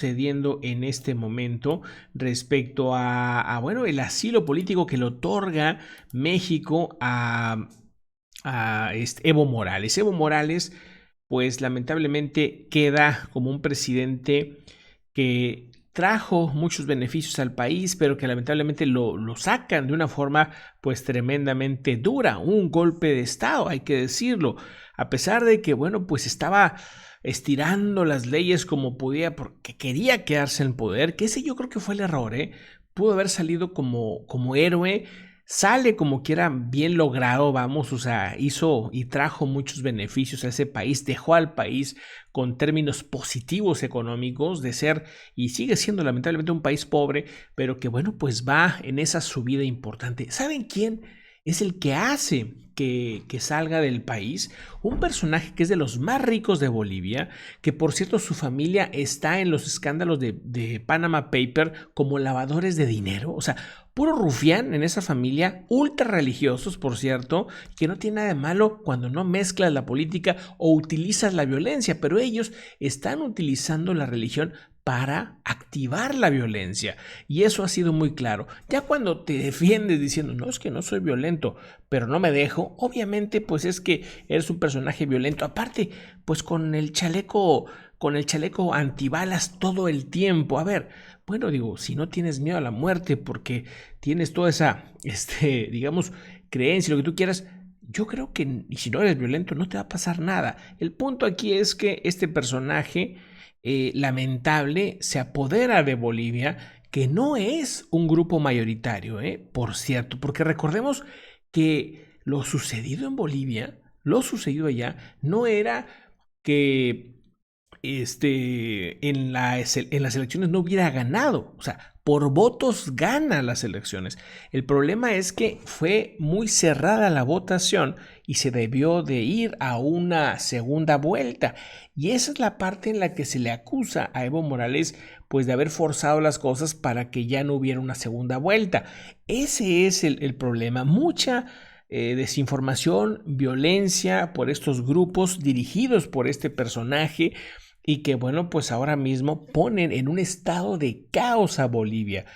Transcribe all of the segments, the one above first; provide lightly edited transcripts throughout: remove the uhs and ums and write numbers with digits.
sucediendo en este momento respecto bueno, el asilo político que le otorga México a Evo Morales. Evo Morales, pues lamentablemente queda como un presidente que trajo muchos beneficios al país, pero que lamentablemente lo sacan de una forma pues tremendamente dura, un golpe de estado, hay que decirlo, a pesar de que, bueno, pues estaba estirando las leyes como podía porque quería quedarse en poder, que ese yo creo que fue el error, ¿eh? Pudo haber salido como héroe, sale como que era bien logrado, vamos, o sea, hizo y trajo muchos beneficios a ese país, dejó al país con términos positivos económicos de ser y sigue siendo lamentablemente un país pobre, pero que bueno, pues va en esa subida importante. ¿Saben quién es el que hace que salga del país? Un personaje que es de los más ricos de Bolivia, que por cierto su familia está en los escándalos de Panama Paper como lavadores de dinero, o sea, puro rufián en esa familia, ultra religiosos, por cierto, que no tiene nada de malo cuando no mezclas la política o utilizas la violencia, pero ellos están utilizando la religión para activar la violencia. Y eso ha sido muy claro. Ya cuando te defiendes diciendo, no, es que no soy violento, pero no me dejo, obviamente pues es que eres un personaje violento. Aparte, pues con el chaleco antibalas todo el tiempo. A ver, bueno, digo, si no tienes miedo a la muerte porque tienes toda esa, digamos, creencia, lo que tú quieras, yo creo que y si no eres violento no te va a pasar nada. El punto aquí es que este personaje lamentable se apodera de Bolivia, que no es un grupo mayoritario, por cierto, porque recordemos que lo sucedido en Bolivia, lo sucedido allá, no era que en las elecciones no hubiera ganado. O sea, por votos gana las elecciones. El problema es que fue muy cerrada la votación y se debió de ir a una segunda vuelta. Y esa es la parte en la que se le acusa a Evo Morales pues de haber forzado las cosas para que ya no hubiera una segunda vuelta. Ese es el problema. Mucha desinformación, violencia por estos grupos dirigidos por este personaje y que bueno, pues ahora mismo ponen en un estado de caos a Bolivia.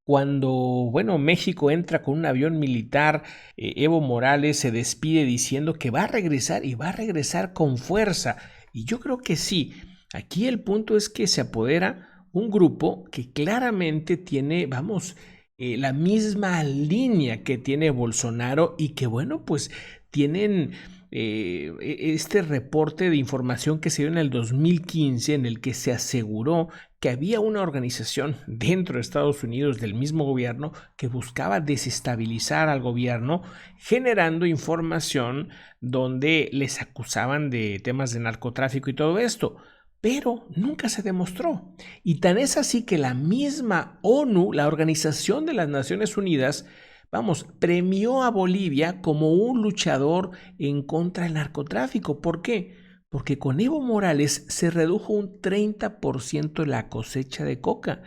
Cuando, bueno, México entra con un avión militar, Evo Morales se despide diciendo que va a regresar y va a regresar con fuerza. Y yo creo que sí. Aquí el punto es que se apodera un grupo que claramente tiene, vamos, la misma línea que tiene Bolsonaro y que, bueno, pues tienen este reporte de información que se dio en el 2015 en el que se aseguró que había una organización dentro de Estados Unidos del mismo gobierno que buscaba desestabilizar al gobierno generando información donde les acusaban de temas de narcotráfico y todo esto. Pero nunca se demostró. Y tan es así que la misma ONU, la Organización de las Naciones Unidas, vamos, premió a Bolivia como un luchador en contra del narcotráfico. ¿Por qué? Porque con Evo Morales se redujo un 30% la cosecha de coca,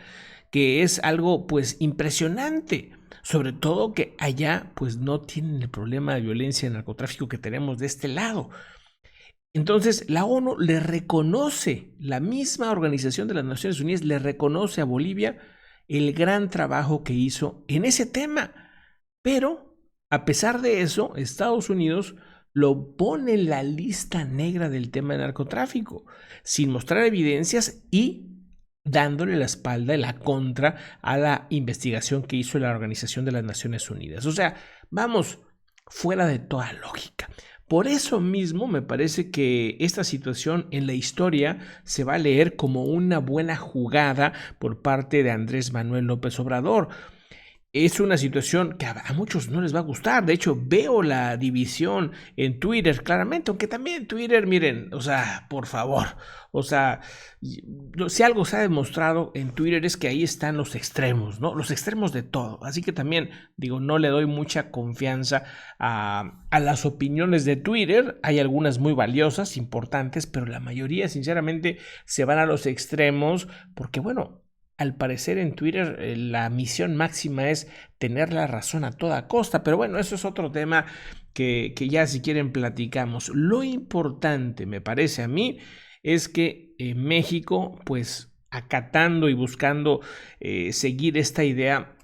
que es algo pues impresionante. Sobre todo que allá pues no tienen el problema de violencia y narcotráfico que tenemos de este lado. Entonces, la ONU le reconoce, la misma Organización de las Naciones Unidas le reconoce a Bolivia el gran trabajo que hizo en ese tema. Pero, a pesar de eso, Estados Unidos lo pone en la lista negra del tema de narcotráfico, sin mostrar evidencias y dándole la espalda y la contra a la investigación que hizo la Organización de las Naciones Unidas. O sea, vamos, fuera de toda lógica. Por eso mismo me parece que esta situación en la historia se va a leer como una buena jugada por parte de Andrés Manuel López Obrador. Es una situación que a muchos no les va a gustar. De hecho, veo la división en Twitter claramente, aunque también Twitter, miren, o sea, por favor, o sea, si algo se ha demostrado en Twitter es que ahí están los extremos, ¿no? Los extremos de todo. Así que también, digo, no le doy mucha confianza a las opiniones de Twitter. Hay algunas muy valiosas, importantes, pero la mayoría, sinceramente, se van a los extremos porque, bueno, al parecer en Twitter la misión máxima es tener la razón a toda costa, pero bueno, eso es otro tema que ya si quieren platicamos. Lo importante, me parece a mí, es que México pues acatando y buscando seguir esta idea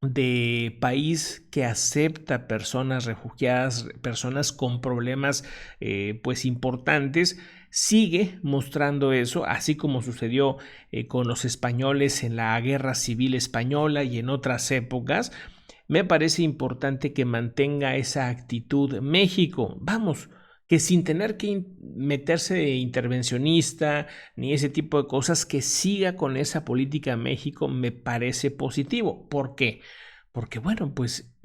de país que acepta personas refugiadas, personas con problemas pues importantes, sigue mostrando eso, así como sucedió con los españoles en la Guerra Civil Española y en otras épocas. Me parece importante que mantenga esa actitud México. Vamos, que sin tener que meterse de intervencionista ni ese tipo de cosas, que siga con esa política México me parece positivo. ¿Por qué? Porque bueno, pues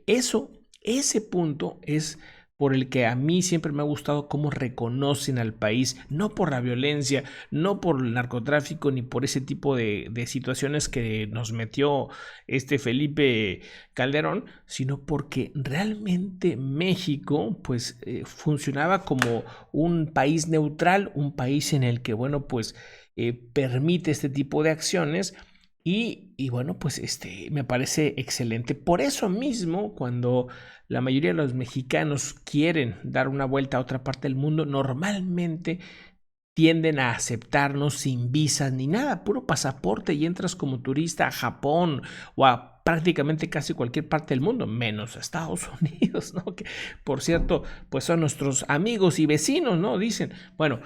ese punto es por el que a mí siempre me ha gustado cómo reconocen al país, no por la violencia, no por el narcotráfico, ni por ese tipo de situaciones que nos metió Felipe Calderón, sino porque realmente México pues funcionaba como un país neutral, un país en el que bueno pues permite este tipo de acciones. Y bueno, pues me parece excelente. Por eso mismo, cuando la mayoría de los mexicanos quieren dar una vuelta a otra parte del mundo, normalmente tienden a aceptarnos sin visas ni nada, puro pasaporte, y entras como turista a Japón o a prácticamente casi cualquier parte del mundo, menos a Estados Unidos, ¿no? Que por cierto, pues son nuestros amigos y vecinos, ¿no? Dicen, bueno,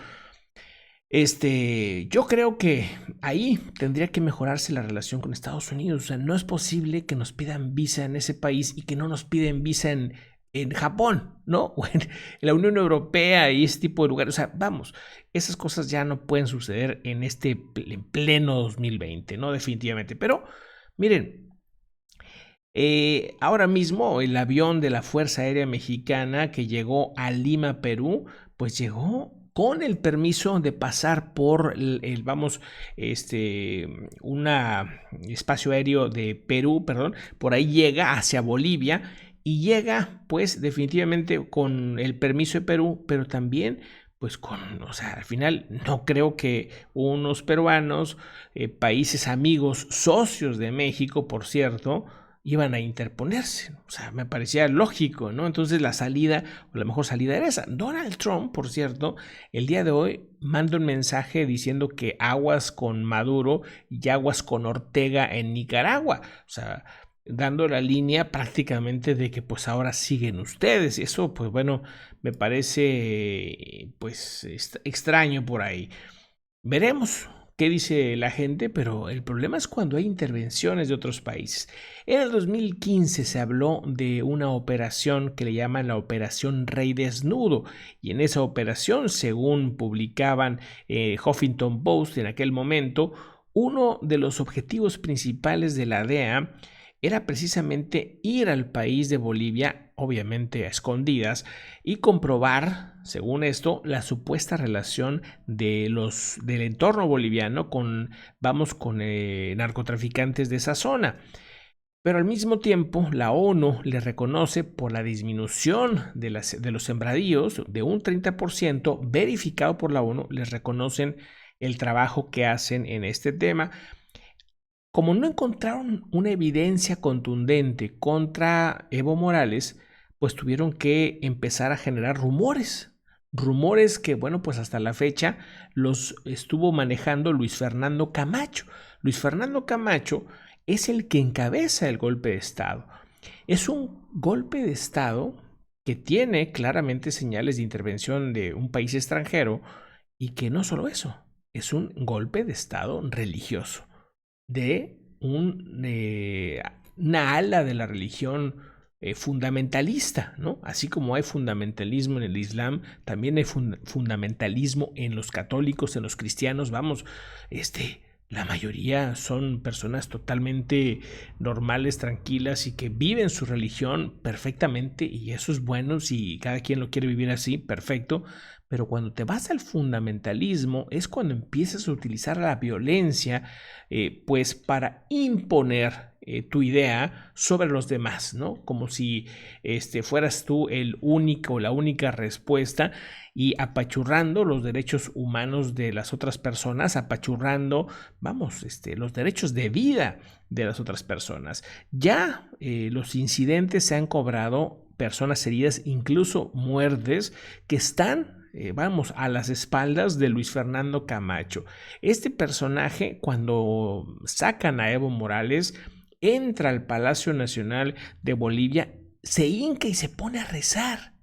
yo creo que ahí tendría que mejorarse la relación con Estados Unidos. O sea, no es posible que nos pidan visa en ese país y que no nos piden visa en Japón, ¿no? O en la Unión Europea y ese tipo de lugares. O sea, vamos, esas cosas ya no pueden suceder en en pleno 2020, ¿no? Definitivamente. Pero, miren, ahora mismo el avión de la Fuerza Aérea Mexicana que llegó a Lima, Perú, pues llegó con el permiso de pasar por un espacio aéreo de Perú, perdón, por ahí llega hacia Bolivia y llega pues definitivamente con el permiso de Perú, pero también pues o sea, al final no creo que unos peruanos, países amigos, socios de México, por cierto, iban a interponerse. O sea, me parecía lógico, ¿no? Entonces la salida, o la mejor salida era esa. Donald Trump, por cierto, el día de hoy manda un mensaje diciendo que aguas con Maduro y aguas con Ortega en Nicaragua. O sea, dando la línea prácticamente de que pues ahora siguen ustedes. Y eso, pues bueno, me parece pues extraño por ahí. Veremos qué dice la gente, pero el problema es cuando hay intervenciones de otros países. En el 2015 se habló de una operación que le llaman la Operación Rey Desnudo, y en esa operación, según publicaban Huffington Post en aquel momento, uno de los objetivos principales de la DEA era precisamente ir al país de Bolivia, obviamente a escondidas, y comprobar, según esto, la supuesta relación del entorno boliviano con narcotraficantes de esa zona. Pero al mismo tiempo, la ONU le reconoce por la disminución de los sembradíos de un 30%, verificado por la ONU, les reconocen el trabajo que hacen en este tema. Como no encontraron una evidencia contundente contra Evo Morales, pues tuvieron que empezar a generar rumores. Rumores que, bueno, pues hasta la fecha los estuvo manejando Luis Fernando Camacho. Luis Fernando Camacho es el que encabeza el golpe de Estado. Es un golpe de Estado que tiene claramente señales de intervención de un país extranjero, y que no solo eso, es un golpe de Estado religioso de una ala de la religión fundamentalista, ¿no? Así como hay fundamentalismo en el Islam, también hay fundamentalismo en los católicos, en los cristianos. Vamos, la mayoría son personas totalmente normales, tranquilas, y que viven su religión perfectamente, y eso es bueno. Si cada quien lo quiere vivir así, perfecto. Pero cuando te vas al fundamentalismo es cuando empiezas a utilizar la violencia pues para imponer tu idea sobre los demás, ¿no? Como si fueras tú el único o la única respuesta, y apachurrando los derechos humanos de las otras personas, apachurrando, vamos, los derechos de vida de las otras personas. Ya los incidentes se han cobrado, personas heridas, incluso muertes, que están vamos, a las espaldas de Luis Fernando Camacho. Este personaje, cuando sacan a Evo Morales, entra al Palacio Nacional de Bolivia, se hinca y se pone a rezar.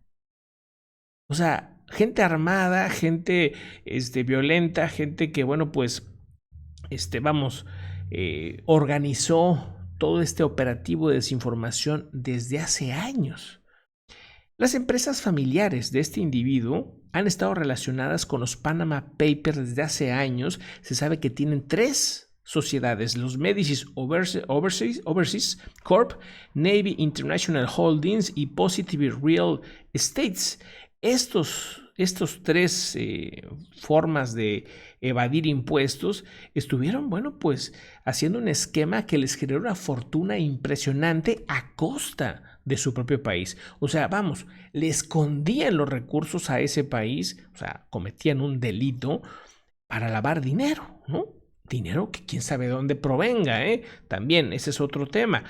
O sea, gente armada, gente violenta, gente que, bueno, pues, vamos, organizó todo este operativo de desinformación desde hace años. Las empresas familiares de este individuo han estado relacionadas con los Panama Papers desde hace años. Se sabe que tienen 3 sociedades: los Medicis Overseas Corp, Navy International Holdings y Positive Real Estates. Estos 3 formas de evadir impuestos estuvieron, bueno, pues haciendo un esquema que les generó una fortuna impresionante a costa de su propio país. O sea, vamos, le escondían los recursos a ese país, o sea, cometían un delito para lavar dinero, ¿no? Dinero que quién sabe de dónde provenga, ¿eh? También ese es otro tema.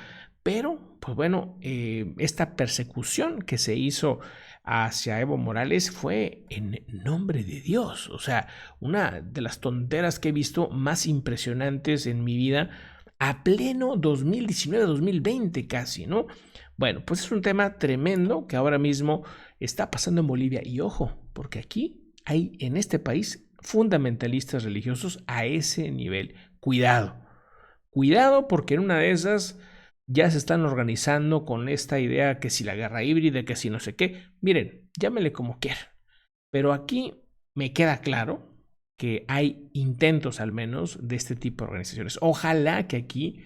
Pero, pues bueno, esta persecución que se hizo hacia Evo Morales fue en nombre de Dios. O sea, una de las tonteras que he visto más impresionantes en mi vida a pleno 2019-2020 casi, ¿no? Bueno, pues es un tema tremendo que ahora mismo está pasando en Bolivia. Y ojo, porque aquí hay en este país fundamentalistas religiosos a ese nivel. Cuidado, cuidado, porque en una de esas ya se están organizando con esta idea que si la guerra híbrida, que si no sé qué. Miren, llámenle como quieran. Pero aquí me queda claro que hay intentos al menos de este tipo de organizaciones. Ojalá que aquí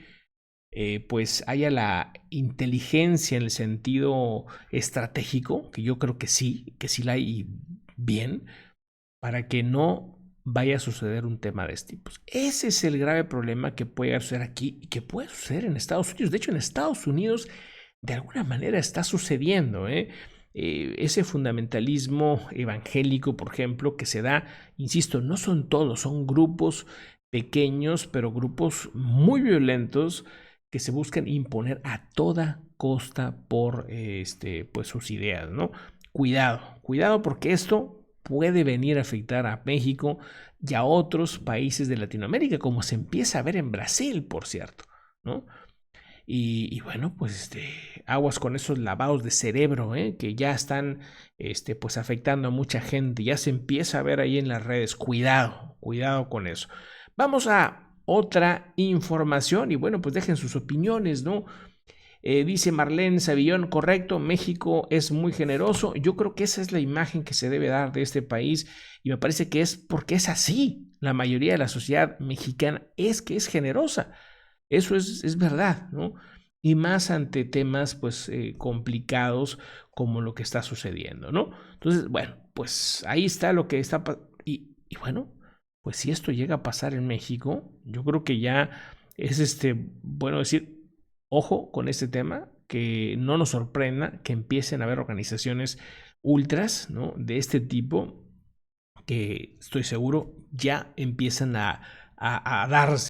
pues haya la inteligencia en el sentido estratégico, que yo creo que sí la hay bien, para que no vaya a suceder un tema de este tipo. Ese es el grave problema que puede suceder aquí y que puede suceder en Estados Unidos. De hecho, en Estados Unidos de alguna manera está sucediendo, ese fundamentalismo evangélico, por ejemplo, que se da, insisto, no son todos, son grupos pequeños, pero grupos muy violentos que se buscan imponer a toda costa por pues sus ideas, ¿no? Cuidado porque esto puede venir a afectar a México y a otros países de Latinoamérica, como se empieza a ver en Brasil, por cierto, ¿no? Y bueno, pues aguas con esos lavados de cerebro, que ya están pues afectando a mucha gente. Ya se empieza a ver ahí en las redes. Cuidado con eso. Vamos a otra información y bueno, pues dejen sus opiniones, ¿no? Dice Marlene Savillón, correcto, México es muy generoso. Yo creo que esa es la imagen que se debe dar de este país y me parece que es porque es así. La mayoría de la sociedad mexicana es que es generosa. Eso es verdad, ¿no? Y más ante temas pues complicados como lo que está sucediendo, ¿no? Entonces, bueno, pues ahí está lo que está y bueno, pues si esto llega a pasar en México, yo creo que ya es bueno decir, ojo con este tema, que no nos sorprenda que empiecen a haber organizaciones ultras, ¿no? De este tipo que estoy seguro ya empiezan a darse